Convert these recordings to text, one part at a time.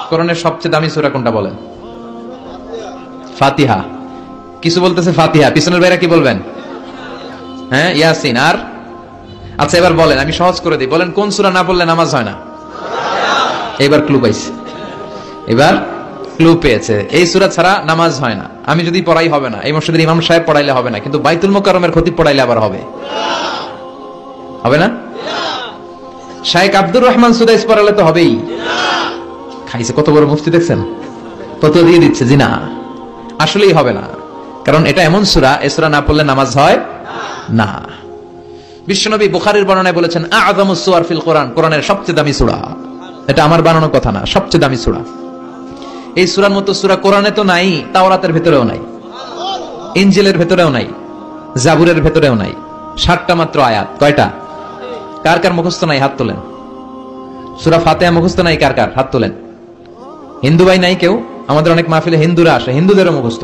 কোরআনের সবচেয়ে দামি সূরা কোনটা বলেন? ফাতিহা। কিছু বলতেছে ফাতিহা, পিছনের বাইরে কি বলবেন? হ্যাঁ, ইয়াসিন। আর আচ্ছা এবার বলেন, আমি সহজ করে দিই, বলেন কোন সূরা না পড়লে নামাজ হয় না? এবার ক্লু পাইছে, এবার ক্লু পেয়েছে। এই সূরা ছাড়া নামাজ হয় না। আমি যদি পড়াই হবে না, এই মসজিদের ইমাম সাহেব পড়াইলে হবে না, কিন্তু বাইতুল মুকাররমের খতিব পড়াইলে আবার হবে। হবে না? শাইখ আব্দুর রহমান সুদাইস পড়ালে তো হবেই। খাইছে কত বড় মুফতি দেখছেন, কত দিয়ে দিচ্ছে। জি না, আসলেই হবে না, কারণ এটা এমন সূরা, এই সূরা না পড়লে নামাজ হয় না। বিশ্বনবী বুখারীর বর্ণনায় বলেছেন, আ'যামুস সুওয়ার ফিল কোরআন, কোরআনের সবচেয়ে দামি সূরা। এটা আমার বানানো কথা না, সবচেয়ে দামি সূরা। এই সূরার মতো সূরা কোরআনে তো নাই, তাওরাতের ভেতরেও নাই, ইনজিলের ভেতরেও নাই, জাবুরের ভেতরেও নাই। 7টা মাত্র আয়াত। কয়টা? কার কার মুখস্থ নাই হাত তোলেন। সূরা ফাতিহা মুখস্থ নাই কার কার? হাত তোলেন। হিন্দু ভাই নাই কেউ? আমাদের অনেক মাহফিলে হিন্দুরা আসে, হিন্দুদেরও মুখস্থ।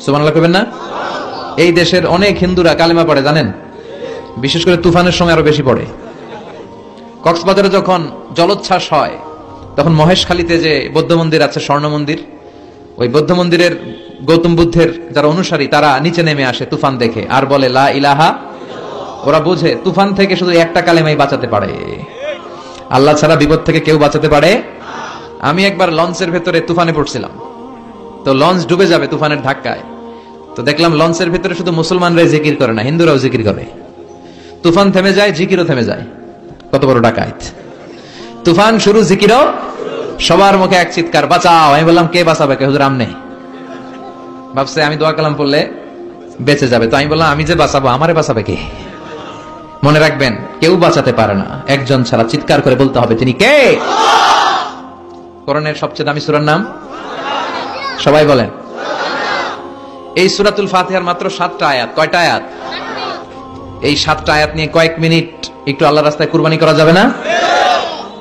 সুবহানাল্লাহ কইবেন না? এই দেশের অনেক হিন্দুরা কালেমা পড়ে জানেন, বিশেষ করে তুফানের সময় আরো বেশি পড়ে। কক্সবাজারে যখন জলোচ্ছ্বাস হয়, তখন মহেশখালীতে যে বৌদ্ধ মন্দির আছে, স্বর্ণ মন্দির, ওই বৌদ্ধ মন্দিরের গৌতম বুদ্ধের যারা অনুসারী, তারা নিচে নেমে আসে তুফান দেখে, আর বলে লা ইলাহা। ওরা বোঝে তুফান থেকে শুধু একটা কালেমাই বাঁচাতে পারে, আল্লাহ ছাড়া বিপদ থেকে কেউ বাঁচাতে পারে। আমি একবার লঞ্চের ভেতরে তুফানে পড়ছিলাম, তো লঞ্চ ডুবে যাবে তুফানের ধাক্কায়, তো দেখলাম লঞ্চের ভেতরে শুধু মুসলমানরাই জিকির করে না, হিন্দুরাও জিকির করে। তুফান থেমে যায়, জিকিরও থেমে যায়। কত বড় ডাকাত! তুফান শুরু, জিকিরও। সবার মুখে এক চিৎকার, বাঁচাও। আমি বললাম, কে বাঁচাবে? কে? হুজুর আমনে। ভাবছে আমি দোয়া কালাম পড়লে বেঁচে যাবে, তো আমি বললাম, আমি যে বাঁচাবো, আমারে বাঁচাবে কে? মনে রাখবেন, কেউ বাঁচাতে পারে না, একজন ছাড়া। চিৎকার করে বলতে হবে, তিনি কে? কোরআনের সবচেয়ে দামি সূরার নাম সবাই বলেন। এই সূরাতুল ফাতিহার মাত্র 7টা আয়াত। কয়টা আয়াত? এই 7টা আয়াত নিয়ে কয়েক মিনিট একটু আল্লাহর রাস্তায় কুরবানি করা যাবে না?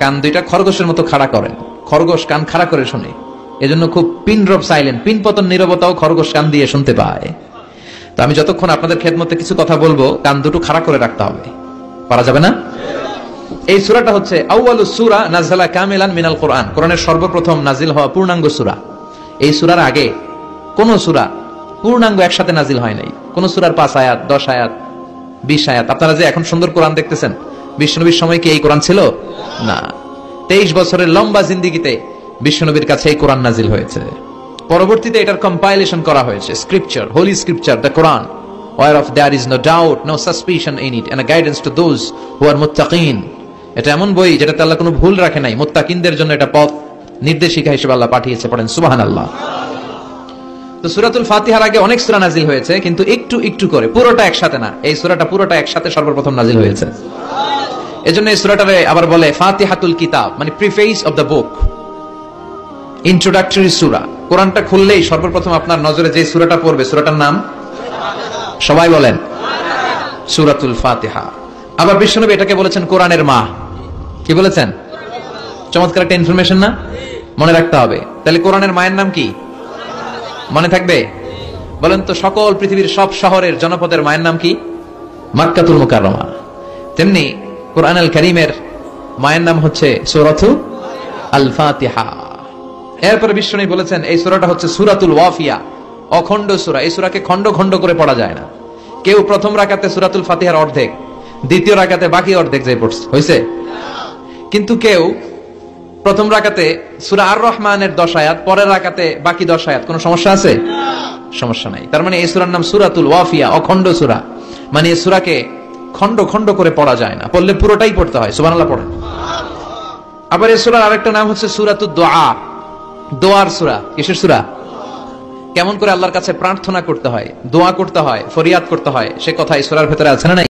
কান দুইটা খরগোশের মতো খাড়া করেন। খরগোশ কান খাড়া করে শুনে, এজন্য খুব পিন ড্রপ সাইলেন্ট, পিন পতন নীরবতাও খরগোশ কান দিয়ে শুনতে পায়। তো আমি যতক্ষণ আপনাদের খেদমতে কিছু কথা বলবো, কান দুটো খাড়া করে রাখতে হবে। পারা যাবে না? এই সূরাটা হচ্ছে আউয়ালুস সূরা নাযালা কামিলান মিনাল কোরআন, কোরআনের সর্বপ্রথম নাজিল হওয়া পূর্ণাঙ্গ সূরা। এই সূরার আগে কোন সূরা পূর্ণাঙ্গ একসাথে নাজিল হয় নাই। কোন সূরার 5 আয়াত, 10 আয়াত, 20 আয়াত। আপনারা যে এখন সুন্দর কোরআন দেখতেছেন, বিশ্বনবীর সময় কি এই কোরআন ছিল? না। 23 বছরের লম্বা জিন্দেগিতে বিশ্বনবীর কাছে এই কোরআন নাজিল হয়েছে। পরবর্তীতে এটার কম্পাইলেশন করা হয়েছে, scripture, holy scripture, the Quran, whereof there is no doubt, no suspicion in it, and a guidance to those who are muttaqin. এটা এমন বই যেটাতে আল্লাহ কোনো ভুল রাখে নাই, মুত্তাকিনদের জন্য এটা পথ নির্দেশিকা হিসেবে আল্লাহ পাঠিয়েছে। পড়েন সুবহানাল্লাহ। তো সূরাতুল ফাতিহার আগে অনেক সূরা নাজিল হয়েছে, কিন্তু একটু একটু করে, পুরোটা একসাথে না। এই সূরাটা পুরোটা একসাথে সর্বপ্রথম নাজিল হয়েছে। এজন্য এই সূরাটারে আবার বলে ফাতিহাতুল কিতাব, মানে preface of the book, introductory সূরা। কোরআনটা খুললেই সর্বপ্রথম আপনার নজরে যে সূরাটা পড়বে, সূরাটার নাম সবাই বলেন সূরাতুল ফাতিহা। আবার বিশ্বনবী এটাকে বলেছেন কোরআনের মা। কি বলেছেন? চমৎকার একটা ইনফরমেশন না? মনে রাখতে হবে। তাহলে কোরআনের মায়ের নাম কি? মনে থাকবে? বলেন তো, সকল পৃথিবীর সব শহরের জনপদের মায়ের নাম কি? মক্কাতুল মুকাররমা। তেমনি কোরআন আল কারীমের মায়ের নাম হচ্ছে সূরাতু আল ফাতিহা। এরপরে বিশ্বনবী বলেছেন এই সূরাটা হচ্ছে সূরাতুল ওয়াফিয়া, অখণ্ড সূরা। এই সূরাকে খণ্ড খণ্ড করে পড়া যায় না। কেউ প্রথম রাকাতে সূরাতুল ফাতিহার অর্ধেক, দ্বিতীয় রাকাতে বাকি অর্ধেক যাই পড়ছে, হইছে? কিন্তু কেউ প্রথম রাকাতে সূরা আর রহমানের 10 আয়াত, পরের রাকাতে বাকি 10 আয়াত। কোনো সমস্যা আছে? সমস্যা নাই। তার মানে এই সূরার নাম সূরাতুল ওয়াফিয়া, অখণ্ড সূরা। মানে এই সূরাকে খণ্ড খণ্ড করে পড়া যায় না, পড়লে পুরোটাই পড়তে হয়। সুবহানাল্লাহ পড়েন। আবার এই সূরার আরেকটা নাম হচ্ছে সূরাতুদ দুআ, দোয়ার সূরা। কিসের সূরা? কেমন করে আল্লাহর কাছে প্রার্থনা করতে হয়, দোয়া করতে হয়, ফরিয়াদ করতে হয়, সে কথা এই সূরার ভেতরে আছে না নাই?